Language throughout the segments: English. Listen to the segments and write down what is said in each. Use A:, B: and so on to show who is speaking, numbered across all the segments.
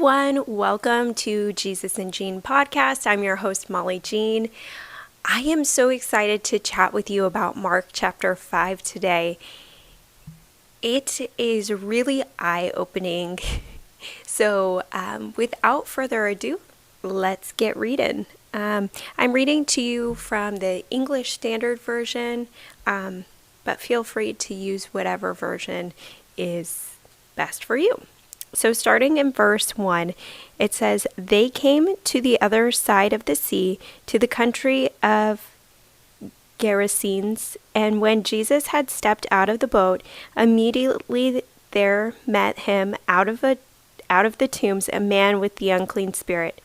A: everyone. Welcome to Jesus and Jean podcast. I'm your host, Molly Jean. I am so excited to chat with you about Mark chapter 5 today. It is really eye-opening. So without further ado, let's get reading. I'm reading to you from the English Standard Version, but feel free to use whatever version is best for you. So starting in verse 1, it says, "They came to the other side of the sea, to the country of Gerasenes, and when Jesus had stepped out of the boat, immediately there met him out of the tombs a man with the unclean spirit.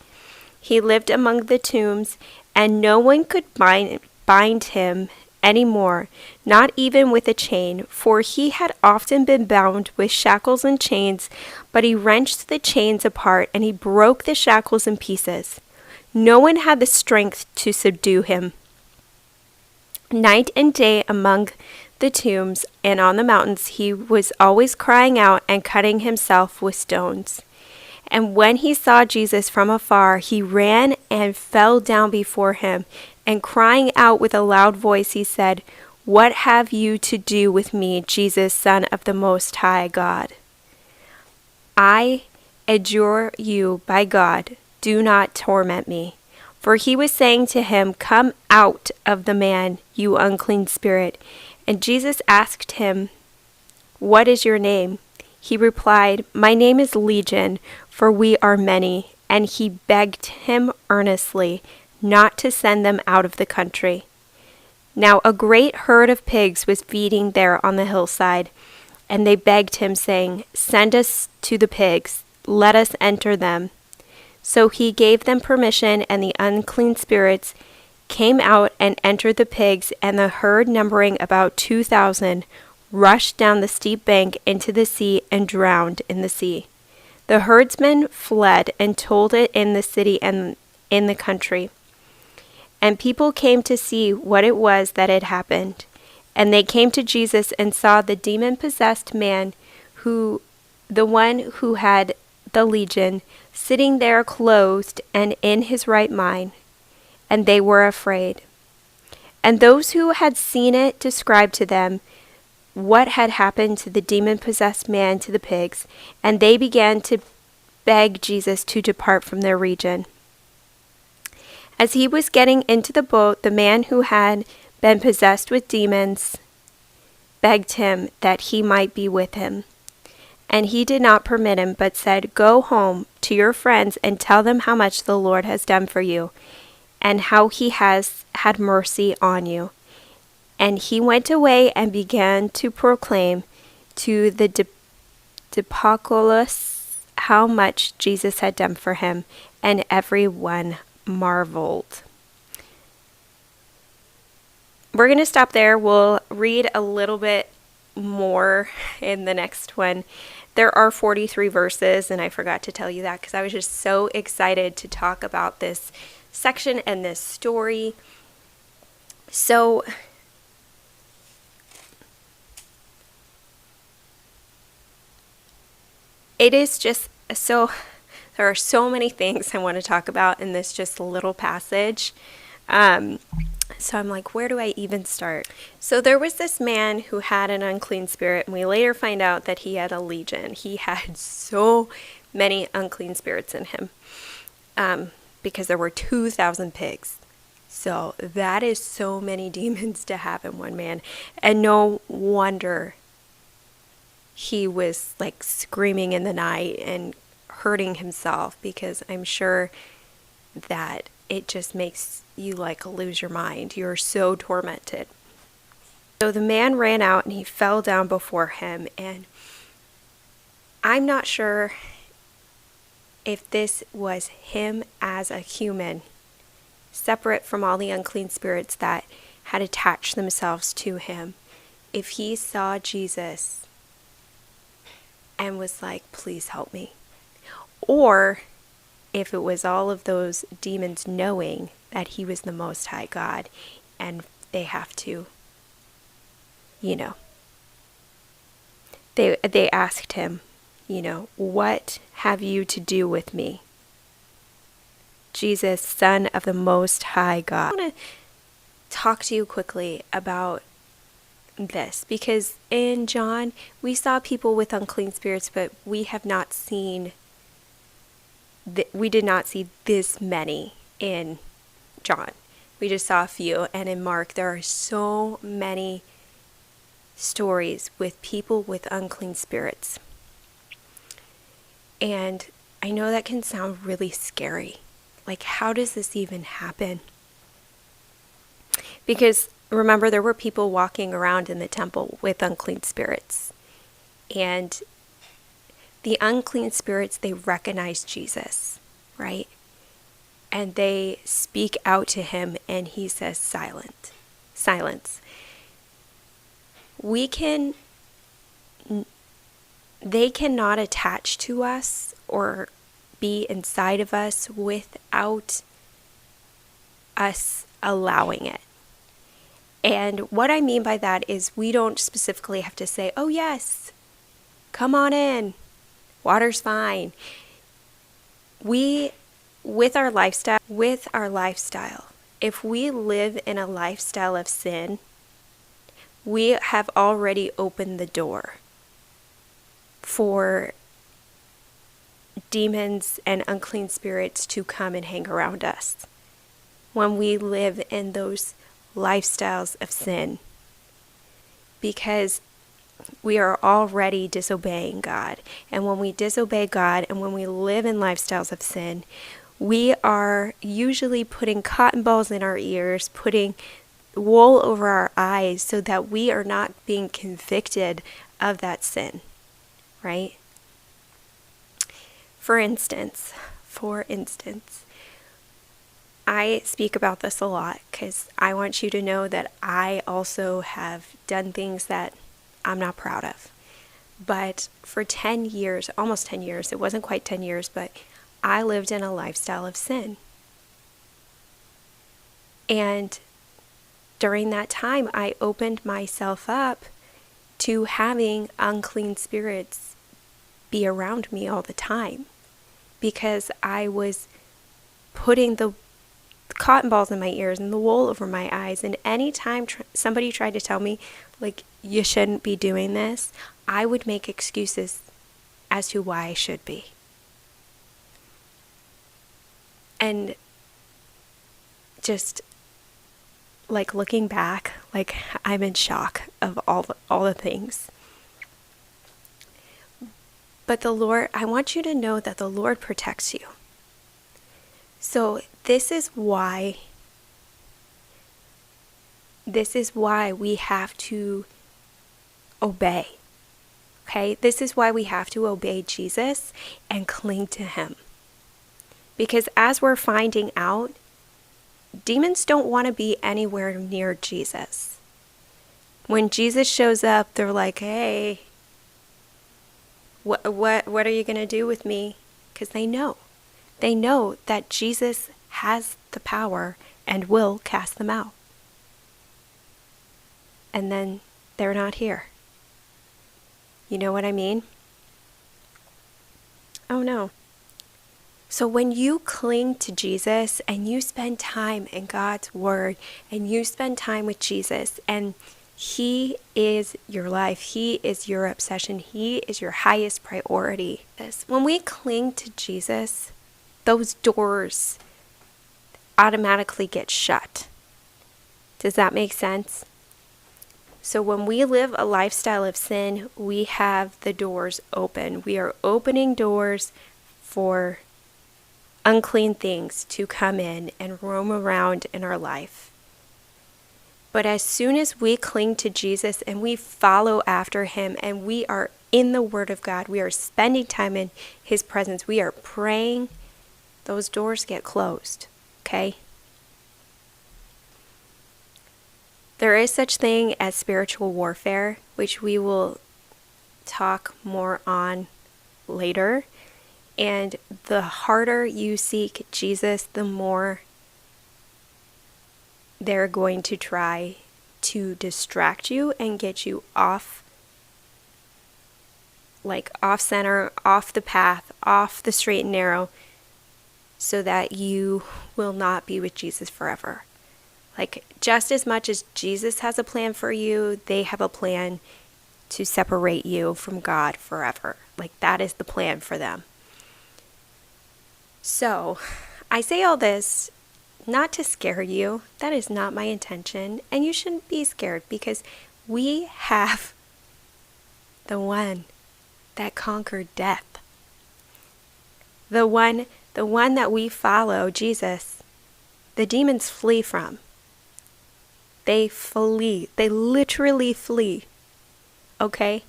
A: He lived among the tombs, and no one could bind him any more, not even with a chain, for he had often been bound with shackles and chains, but he wrenched the chains apart, and he broke the shackles in pieces. No one had the strength to subdue him. Night and day among the tombs and on the mountains he was always crying out and cutting himself with stones. And when he saw Jesus from afar, he ran and fell down before him, and crying out with a loud voice, he said, 'What have you to do with me, Jesus, Son of the Most High God? I adjure you by God, do not torment me.' For he was saying to him, 'Come out of the man, you unclean spirit.' And Jesus asked him, 'What is your name?' He replied, 'My name is Legion, for we are many.' And he begged him earnestly not to send them out of the country. Now a great herd of pigs was feeding there on the hillside, and they begged him, saying, 'Send us to the pigs, let us enter them.' So he gave them permission, and the unclean spirits came out and entered the pigs, and the herd, numbering about 2,000, rushed down the steep bank into the sea and drowned in the sea. The herdsmen fled and told it in the city and in the country. And people came to see what it was that had happened. And they came to Jesus and saw the demon-possessed man, the one who had the legion, sitting there clothed and in his right mind. And they were afraid. And those who had seen it described to them what had happened to the demon-possessed man to the pigs, and they began to beg Jesus to depart from their region. As he was getting into the boat, the man who had been possessed with demons begged him that he might be with him. And he did not permit him, but said, 'Go home to your friends and tell them how much the Lord has done for you, and how he has had mercy on you.' And he went away and began to proclaim to the Decapolis how much Jesus had done for him, and everyone marveled." We're going to stop there. We'll read a little bit more in the next one. There are 43 verses, and I forgot to tell you that because I was just so excited to talk about this section and this story. So it is just so, there are so many things I want to talk about in this just little passage. So I'm like, where do I even start? So there was this man who had an unclean spirit, and we later find out that he had a legion. He had so many unclean spirits in him, because there were 2,000 pigs. So that is so many demons to have in one man. And no wonder he was like screaming in the night and hurting himself, because I'm sure that it just makes you like lose your mind. You're so tormented. So the man ran out and he fell down before him, and I'm not sure if this was him as a human, separate from all the unclean spirits that had attached themselves to him, if he saw Jesus and was like, "Please help me," or if it was all of those demons knowing that he was the Most High God, and they have to, they asked him What have you to do with me? Jesus, Son of the Most High God. I want to talk to you quickly about this, because in John, we saw people with unclean spirits, but we did not see this many in John. We just saw a few, and in Mark, there are so many stories with people with unclean spirits. And I know that can sound really scary. Like, how does this even happen? Because remember, there were people walking around in the temple with unclean spirits. And the unclean spirits, they recognize Jesus, right? And they speak out to him, and he says, silence. They cannot attach to us or be inside of us without us allowing it. And what I mean by that is we don't specifically have to say, oh yes, come on in, water's fine. With our lifestyle, if we live in a lifestyle of sin, we have already opened the door for demons and unclean spirits to come and hang around us when we live in those lifestyles of sin, because we are already disobeying God. And when we disobey God and when we live in lifestyles of sin, we are usually putting cotton balls in our ears, putting wool over our eyes so that we are not being convicted of that sin, right? For instance, I speak about this a lot because I want you to know that I also have done things that I'm not proud of. But for 10 years, almost 10 years, it wasn't quite 10 years, but I lived in a lifestyle of sin. And during that time, I opened myself up to having unclean spirits be around me all the time, because I was putting the cotton balls in my ears and the wool over my eyes. And anytime somebody tried to tell me, like, you shouldn't be doing this, I would make excuses as to why I should be. And just like looking back, like I'm in shock of all the things. But the Lord, I want you to know that the Lord protects you. So this is why we have to obey. Okay? This is why we have to obey Jesus and cling to him. Because as we're finding out, demons don't want to be anywhere near Jesus. When Jesus shows up, they're like, hey, what are you going to do with me? Because they know that Jesus has the power and will cast them out. And then they're not here. You know what I mean? Oh no. So when you cling to Jesus and you spend time in God's Word and you spend time with Jesus, and he is your life, he is your obsession, he is your highest priority. When we cling to Jesus, those doors automatically get shut. Does that make sense? So when we live a lifestyle of sin, we have the doors open. We are opening doors for unclean things to come in and roam around in our life. But as soon as we cling to Jesus and we follow after him and we are in the Word of God, we are spending time in his presence, we are praying, those doors get closed, okay? There is such thing as spiritual warfare, which we will talk more on later. And the harder you seek Jesus, the more they're going to try to distract you and get you off like off center, off the path, off the straight and narrow, so that you will not be with Jesus forever. Like, just as much as Jesus has a plan for you, they have a plan to separate you from God forever. Like, that is the plan for them. So, I say all this not to scare you. That is not my intention. And you shouldn't be scared, because we have the one that conquered death. The one that we follow, Jesus, the demons flee from. They flee. They literally flee. Okay?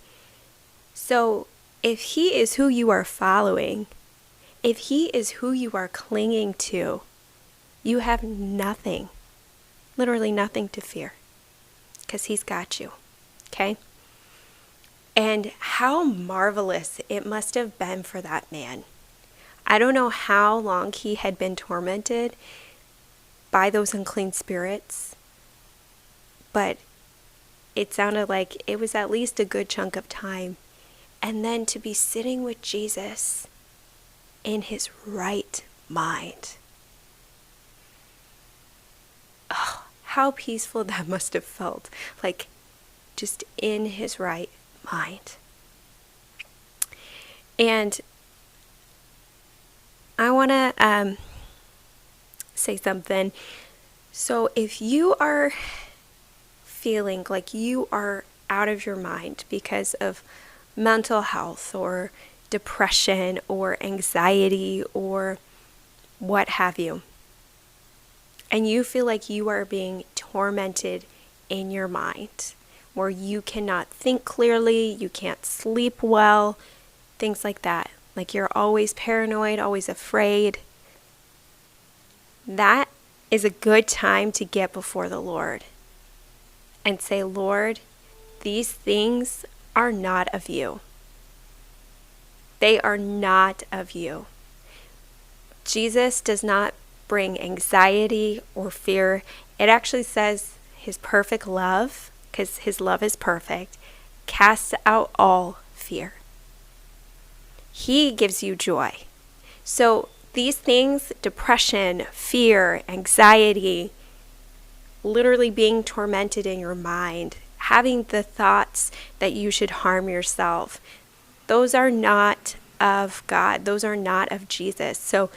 A: So if he is who you are following, if he is who you are clinging to, you have nothing, literally nothing to fear, because he's got you. Okay? And how marvelous it must have been for that man. I don't know how long he had been tormented by those unclean spirits, but it sounded like it was at least a good chunk of time. And then to be sitting with Jesus in his right mind. Oh, how peaceful that must have felt. Like, just in his right mind. And I want to say something. So if you are feeling like you are out of your mind because of mental health or depression or anxiety or what have you, and you feel like you are being tormented in your mind, where you cannot think clearly, you can't sleep well, things like that, like you're always paranoid, always afraid, that is a good time to get before the Lord and say, Lord, these things are not of you. They are not of you. Jesus does not bring anxiety or fear. It actually says his perfect love, because his love is perfect, casts out all fear. He gives you joy. So these things, depression, fear, anxiety, literally being tormented in your mind, having the thoughts that you should harm yourself, those are not of God. Those are not of Jesus. So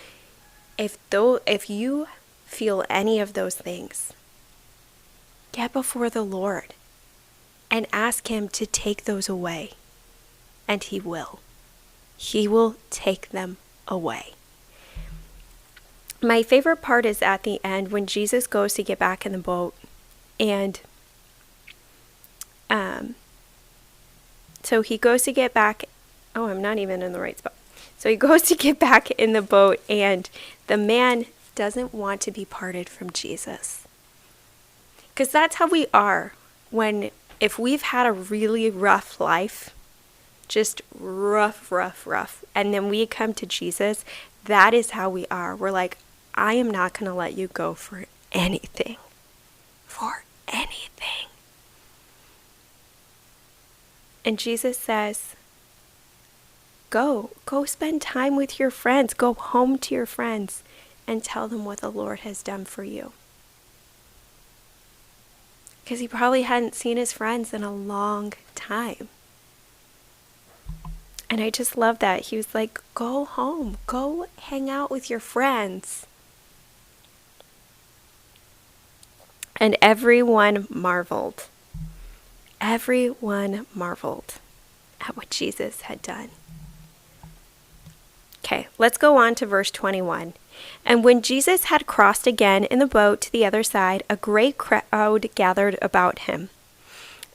A: if you feel any of those things, get before the Lord and ask him to take those away. And he will. He will take them away. My favorite part is at the end when Jesus goes to get back in the boat, and so he goes to get back. Oh, I'm not even in the right spot. So he goes to get back in the boat, and the man doesn't want to be parted from Jesus. Because that's how we are if we've had a really rough life, just rough, and then we come to Jesus, that is how we are. We're like, I am not going to let you go for anything. For anything. And Jesus says, go spend time with your friends. Go home to your friends and tell them what the Lord has done for you. Because he probably hadn't seen his friends in a long time. And I just love that. He was like, go home. Go hang out with your friends. And everyone marveled. Everyone marveled at what Jesus had done. Okay, let's go on to verse 21. And when Jesus had crossed again in the boat to the other side, a great crowd gathered about him,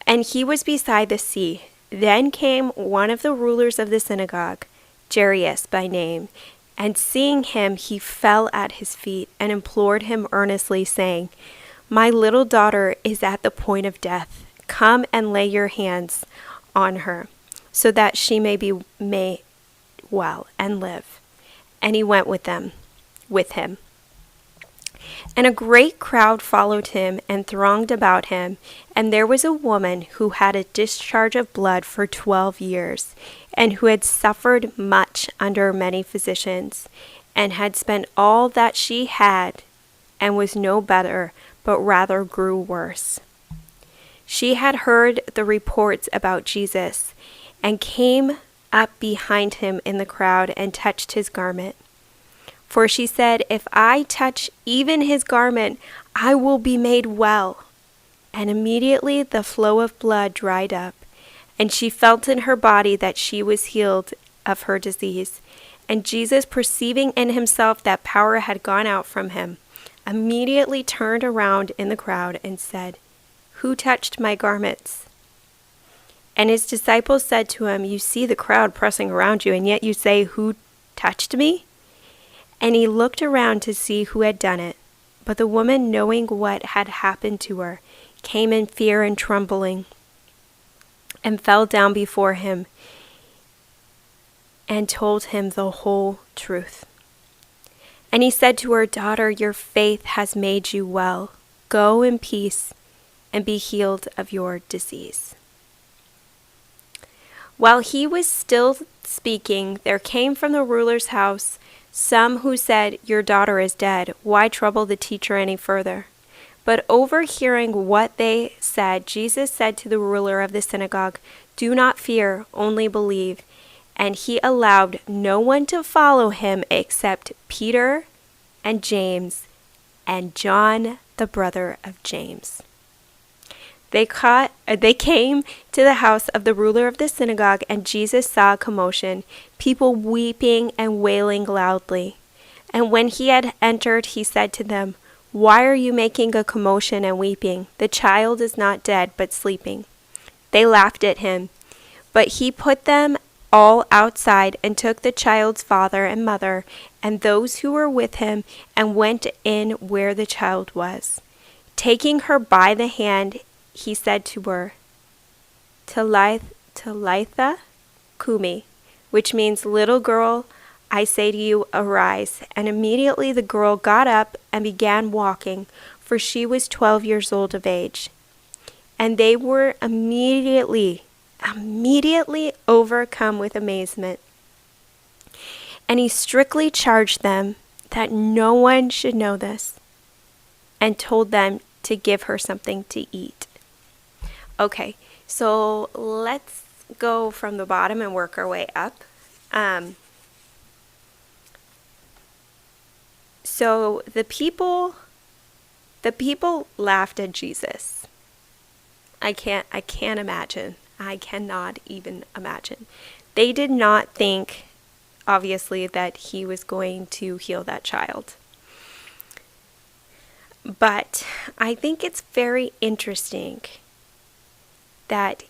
A: and he was beside the sea. Then came one of the rulers of the synagogue, Jairus by name, and seeing him, he fell at his feet and implored him earnestly, saying, My little daughter is at the point of death. Come and lay your hands on her, so that she may be made well and live. And he went with him. And a great crowd followed him and thronged about him. And there was a woman who had a discharge of blood for 12 years, and who had suffered much under many physicians, and had spent all that she had, and was no better, but rather grew worse. She had heard the reports about Jesus, and came up behind him in the crowd and touched his garment. For she said, "If I touch even his garment, I will be made well." And immediately the flow of blood dried up, and she felt in her body that she was healed of her disease. And Jesus, perceiving in himself that power had gone out from him, immediately turned around in the crowd and said, "Who touched my garments?" And his disciples said to him, "You see the crowd pressing around you, and yet you say, 'Who touched me?'" And he looked around to see who had done it. But the woman, knowing what had happened to her, came in fear and trembling, and fell down before him, and told him the whole truth. And he said to her, "Daughter, your faith has made you well. Go in peace, and be healed of your disease." While he was still speaking, there came from the ruler's house some who said, "Your daughter is dead. Why trouble the teacher any further?" But overhearing what they said, Jesus said to the ruler of the synagogue, "Do not fear, only believe." And he allowed no one to follow him except Peter and James and John, the brother of James. They came to the house of the ruler of the synagogue, and Jesus saw a commotion, people weeping and wailing loudly. And when he had entered, he said to them, "Why are you making a commotion and weeping? The child is not dead, but sleeping." They laughed at him. But he put them all outside, and took the child's father and mother, and those who were with him, and went in where the child was. Taking her by the hand, he said to her, Talitha Kumi, which means, "Little girl, I say to you, arise." And immediately the girl got up and began walking, for she was 12 years old of age. And they were immediately overcome with amazement. And he strictly charged them that no one should know this, and told them to give her something to eat. Okay, so let's go from the bottom and work our way up. So the people laughed at Jesus. I can't imagine. I cannot even imagine. They did not think, obviously, that he was going to heal that child. But I think it's very interesting that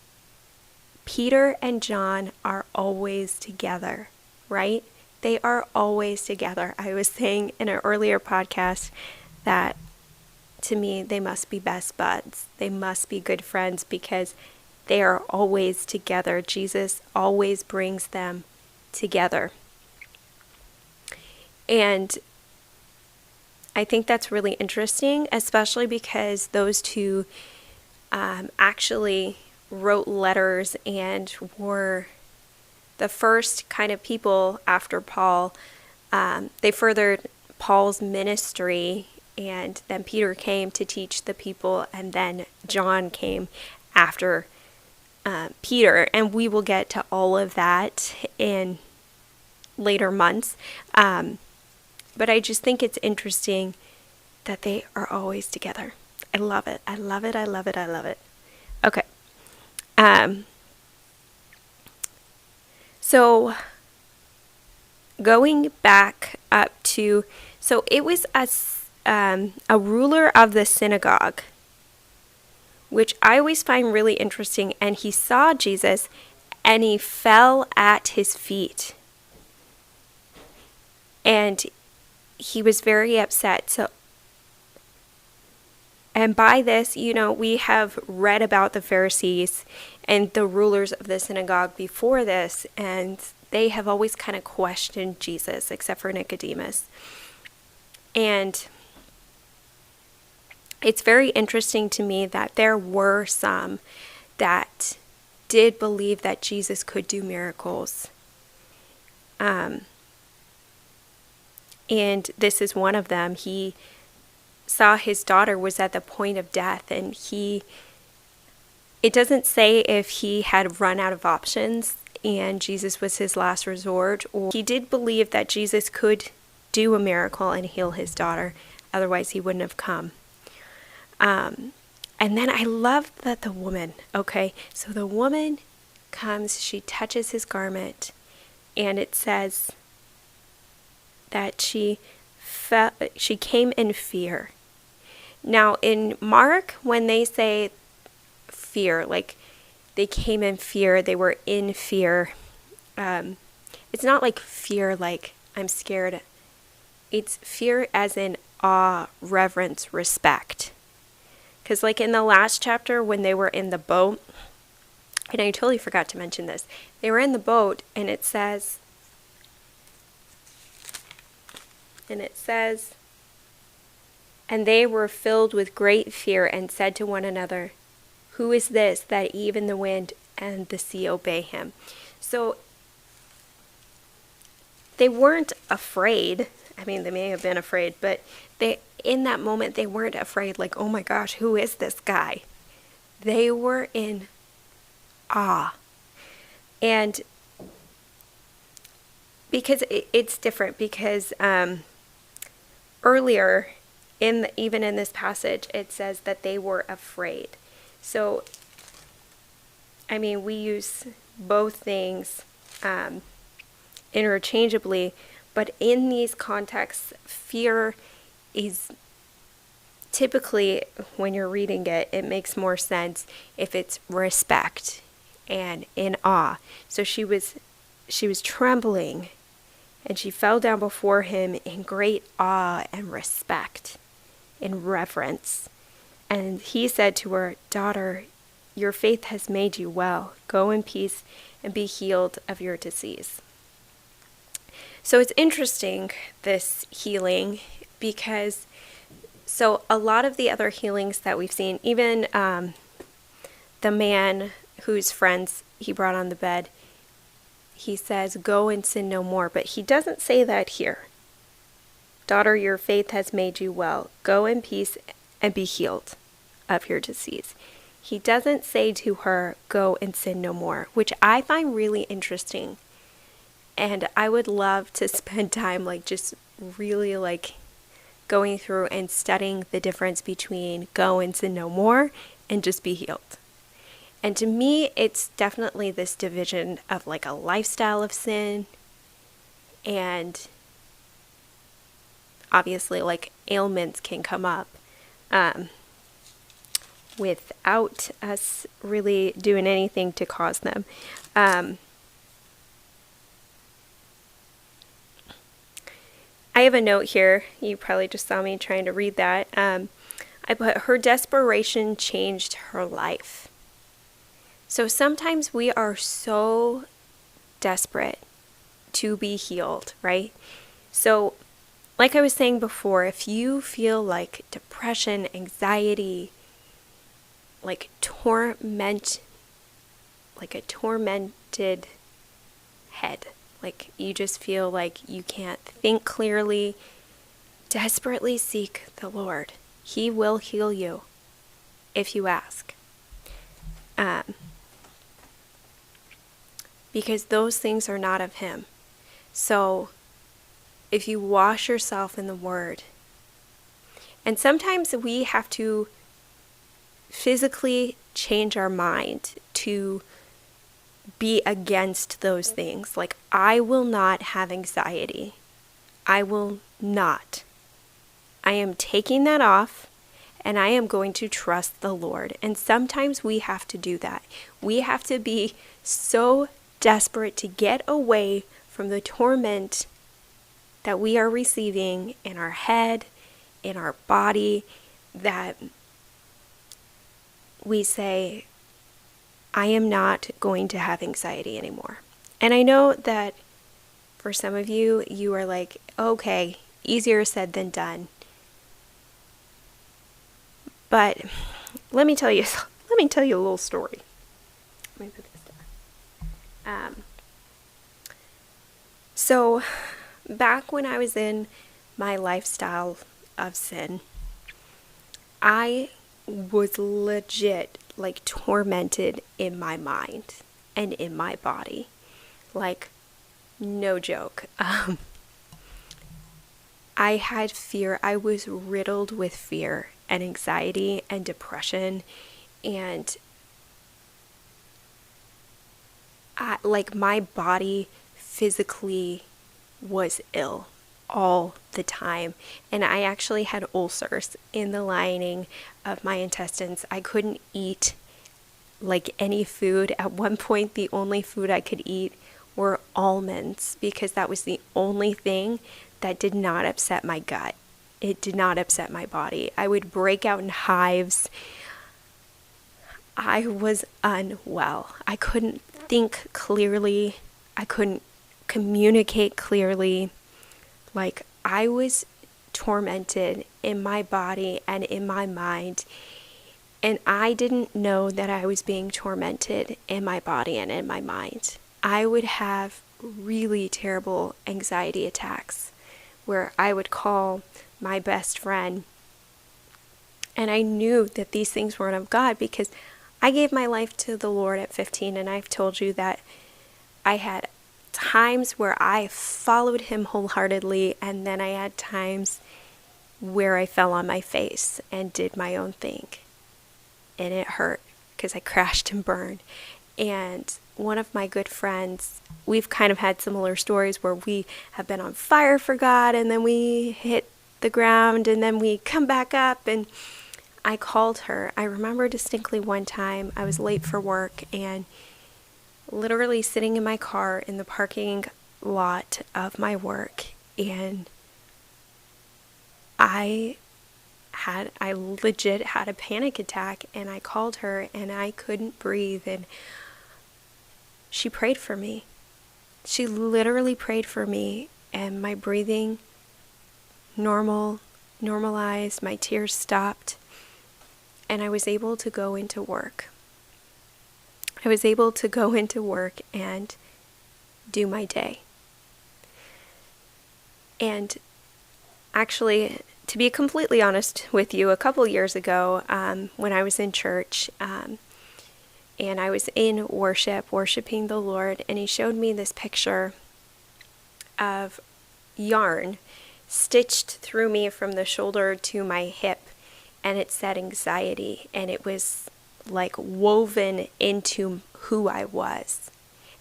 A: Peter and John are always together, right? They are always together. I was saying in an earlier podcast that to me they must be best buds. They must be good friends because they are always together. Jesus always brings them together. And I think that's really interesting, especially because those two actually wrote letters and were the first kind of people after Paul. They furthered Paul's ministry, and then Peter came to teach the people, and then John came after Peter. And we will get to all of that in later months. But I just think it's interesting that they are always together. I love it. I love it. I love it. I love it. Okay. So going back up to, so it was a ruler of the synagogue, which I always find really interesting. And he saw Jesus and he fell at his feet. And he was very upset. So, and by this, we have read about the Pharisees and the rulers of the synagogue before this, and they have always kind of questioned Jesus, except for Nicodemus. And it's very interesting to me that there were some that did believe that Jesus could do miracles. And this is one of them. He saw his daughter was at the point of death, and it doesn't say if he had run out of options and Jesus was his last resort, or he did believe that Jesus could do a miracle and heal his daughter. Otherwise, he wouldn't have come. And then I love that the woman, so the woman comes, she touches his garment, and it says that she came in fear. Now, in Mark, when they say fear, like they came in fear, they were in fear. It's not like fear like I'm scared. It's fear as in awe, reverence, respect. Because like in the last chapter when they were in the boat, and I totally forgot to mention this, they were in the boat and it says, and they were filled with great fear and said to one another, "Who is this that even the wind and the sea obey him?" So they weren't afraid. I mean, they may have been afraid, but in that moment, they weren't afraid like, oh my gosh, who is this guy? They were in awe. And because it's different, because earlier, even in this passage, it says that they were afraid. So, I mean, we use both things interchangeably, but in these contexts, fear is typically, when you're reading it, it makes more sense if it's respect and in awe. So she was trembling, and she fell down before him in great awe and respect, in reverence. And he said to her, "Daughter, your faith has made you well. Go in peace and be healed of your disease." So it's interesting, this healing, because so a lot of the other healings that we've seen, even the man whose friends he brought on the bed, he says, "Go and sin no more." But he doesn't say that here. "Daughter, your faith has made you well. Go in peace and be healed of your disease." He doesn't say to her, "Go and sin no more," which I find really interesting. And I would love to spend time just really going through and studying the difference between go and sin no more and just be healed. And to me, it's definitely this division of a lifestyle of sin, and obviously ailments can come up without us really doing anything to cause them. I have a note here. You probably just saw me trying to read that. I put, her desperation changed her life. So sometimes we are so desperate to be healed, right? So like I was saying before, if you feel like depression, anxiety, like a tormented head, like you just feel like you can't think clearly, desperately seek the Lord. He will heal you if you ask. Because those things are not of Him. So if you wash yourself in the Word, and sometimes we have to physically change our mind to be against those things. Like, I will not have anxiety. I will not. I am taking that off, and I am going to trust the Lord. And sometimes we have to do that. We have to be so desperate to get away from the torment that we are receiving in our head, in our body, that we say, I am not going to have anxiety anymore. And I know that for some of you, you are like, okay, easier said than done. But let me tell you a little story. Let me put this down. So back when I was in my lifestyle of sin, I was legit like tormented in my mind and in my body. Like, no joke. I had fear. I was riddled with fear and anxiety and depression, and my body physically was ill all the time. And I actually had ulcers in the lining of my intestines. I couldn't eat like any food. At one point, the only food I could eat were almonds, because that was the only thing that did not upset my gut. It did not upset my body. I would break out in hives. I was unwell. I couldn't think clearly. I couldn't communicate clearly. Like, I was tormented in my body and in my mind. And I didn't know that I was being tormented in my body and in my mind. I would have really terrible anxiety attacks where I would call my best friend. And I knew that these things weren't of God, because I gave my life to the Lord at 15, and I've told you that I had times where I followed Him wholeheartedly, and then I had times where I fell on my face and did my own thing. And it hurt, because I crashed and burned. And one of my good friends, we've kind of had similar stories where we have been on fire for God, and then we hit the ground, and then we come back up. And I called her. I remember distinctly one time I was late for work, and literally sitting in my car in the parking lot of my work, and I legit had a panic attack, and I called her, and I couldn't breathe, and she prayed for me. She literally prayed for me, and my breathing normalized, my tears stopped, and I was able to go into work. I was able to go into work and do my day. And actually, to be completely honest with you, a couple years ago, when I was in church, and I was in worshiping the Lord, and He showed me this picture of yarn stitched through me from the shoulder to my hip, and it said anxiety, and it was like woven into who I was.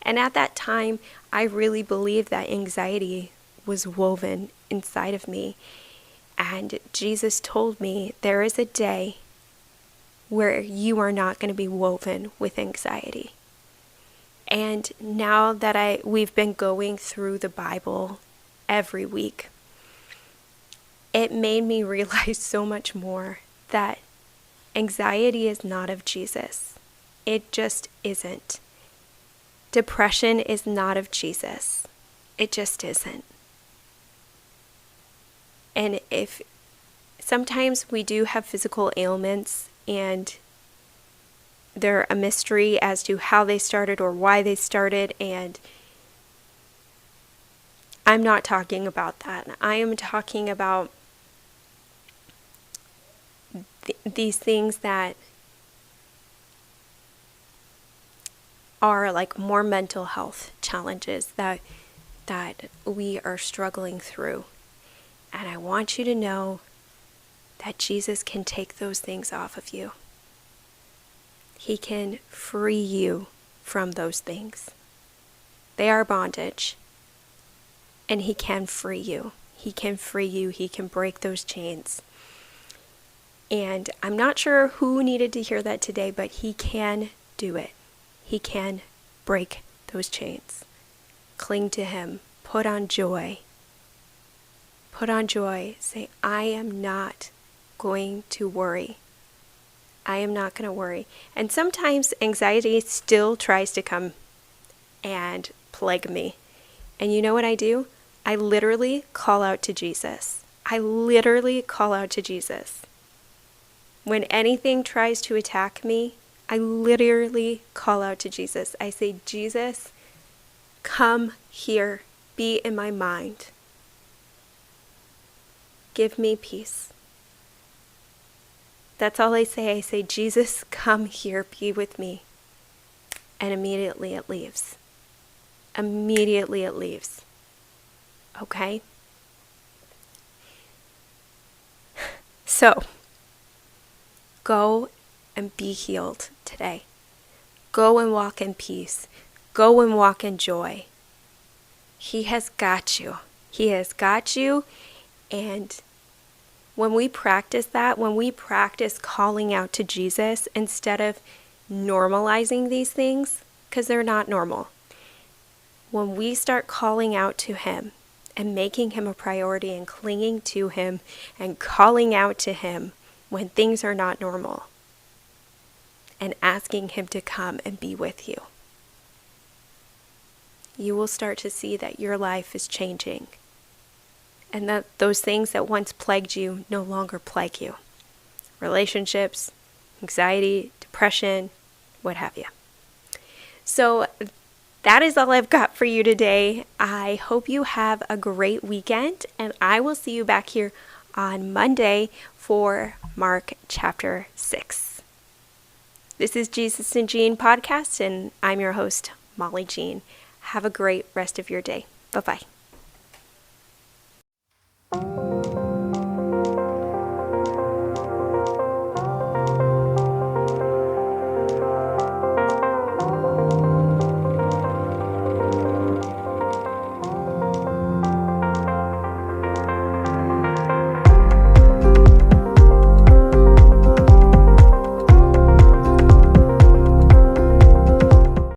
A: And at that time, I really believed that anxiety was woven inside of me. And Jesus told me, there is a day where you are not going to be woven with anxiety. And now that we've been going through the Bible every week, it made me realize so much more that anxiety is not of Jesus. It just isn't. Depression is not of Jesus. It just isn't. And if sometimes we do have physical ailments, and they're a mystery as to how they started or why they started, and I'm not talking about that. I am talking about these things that are like more mental health challenges that we are struggling through. And I want you to know that Jesus can take those things off of you. He can free you from those things. They are bondage. And He can free you. He can free you. He can break those chains. And I'm not sure who needed to hear that today, but He can do it. He can break those chains. Cling to Him. Put on joy. Put on joy. Say, I am not going to worry. I am not going to worry. And sometimes anxiety still tries to come and plague me. And you know what I do? I literally call out to Jesus. I literally call out to Jesus. When anything tries to attack me, I literally call out to Jesus. I say, Jesus, come here, be in my mind. Give me peace. That's all I say. I say, Jesus, come here, be with me. And immediately it leaves. Immediately it leaves. Okay? So, go and be healed today. Go and walk in peace. Go and walk in joy. He has got you. He has got you. And when we practice that, when we practice calling out to Jesus instead of normalizing these things, because they're not normal, when we start calling out to Him and making Him a priority and clinging to Him and calling out to Him when things are not normal and asking Him to come and be with you, you will start to see that your life is changing and that those things that once plagued you no longer plague you. Relationships, anxiety, depression, what have you. So that is all I've got for you today. I hope you have a great weekend, and I will see you back here on Monday for Mark chapter 6. This is Jesus and Jean podcast, and I'm your host, Molly Jean. Have a great rest of your day. Bye-bye.